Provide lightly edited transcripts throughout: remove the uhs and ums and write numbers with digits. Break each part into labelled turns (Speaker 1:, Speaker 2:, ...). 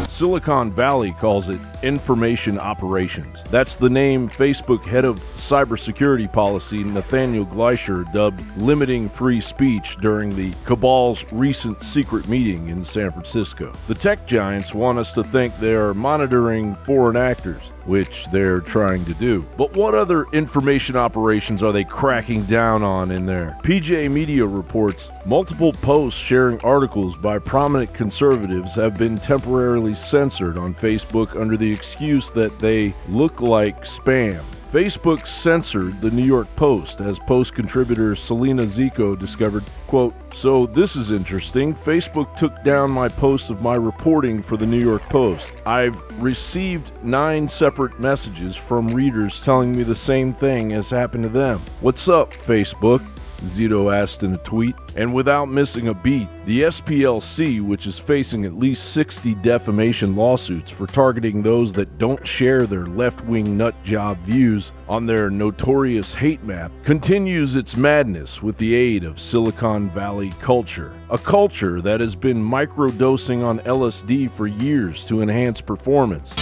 Speaker 1: Silicon Valley calls it information operations. That's the name Facebook head of cybersecurity policy Nathaniel Gleicher dubbed limiting free speech during the cabal's recent secret meeting in San Francisco. The tech giants want us to think they are monitoring foreign actors, which they're trying to do. But what other information operations are they cracking down on in there? PJ Media reports multiple posts sharing articles by prominent conservatives have been temporarily censored on Facebook under the excuse that they look like spam. Facebook censored the New York Post as Post contributor Selena Zico discovered, quote, "So this is interesting. Facebook took down my post of my reporting for the New York Post. I've received 9 separate messages from readers telling me the same thing has happened to them. What's up, Facebook?" Zito asked in a tweet. And without missing a beat, the SPLC, which is facing at least 60 defamation lawsuits for targeting those that don't share their left-wing nutjob views on their notorious hate map, continues its madness with the aid of Silicon Valley culture. A culture that has been microdosing on LSD for years to enhance performance.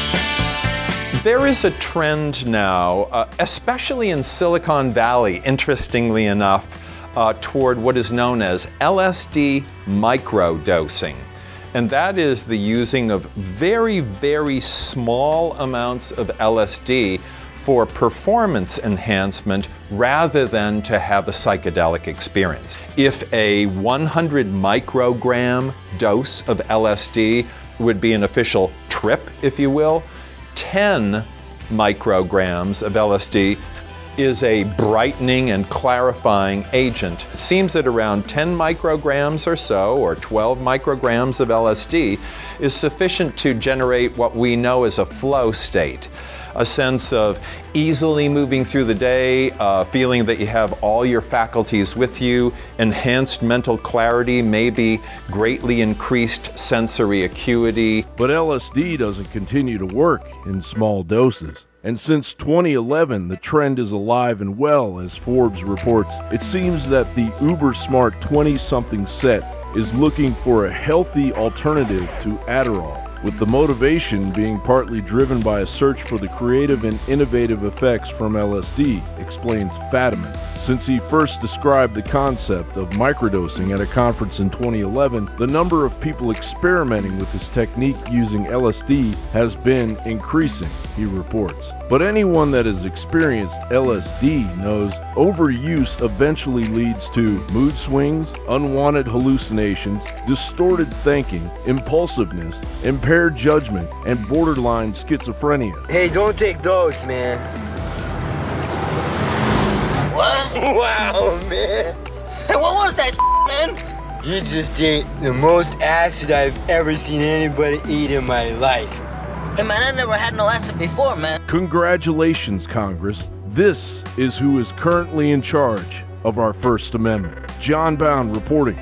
Speaker 2: There is a trend now, especially in Silicon Valley, interestingly enough, toward what is known as LSD microdosing. And that is the using of very, very small amounts of LSD for performance enhancement rather than to have a psychedelic experience. If a 100 microgram dose of LSD would be an official trip, if you will, 10 micrograms of LSD is a brightening and clarifying agent. It seems that around 10 micrograms or so, or 12 micrograms of LSD, is sufficient to generate what we know as a flow state. A sense of easily moving through the day, feeling that you have all your faculties with you, enhanced mental clarity, maybe greatly increased sensory acuity.
Speaker 1: But LSD doesn't continue to work in small doses. And since 2011, the trend is alive and well, as Forbes reports. It seems that the uber-smart 20-something set is looking for a healthy alternative to Adderall, with the motivation being partly driven by a search for the creative and innovative effects from LSD, explains Fadiman. Since he first described the concept of microdosing at a conference in 2011, the number of people experimenting with this technique using LSD has been increasing, he reports. But anyone that has experienced LSD knows overuse eventually leads to mood swings, unwanted hallucinations, distorted thinking, impulsiveness, impaired judgment, and borderline schizophrenia.
Speaker 3: Hey, don't take those, man. What? Wow, man. Hey, what was that, man? You just ate the most acid I've ever seen anybody eat in my life.
Speaker 4: Hey, man, I never had no acid before, man.
Speaker 1: Congratulations, Congress. This is who is currently in charge of our First Amendment. John Bowne reporting.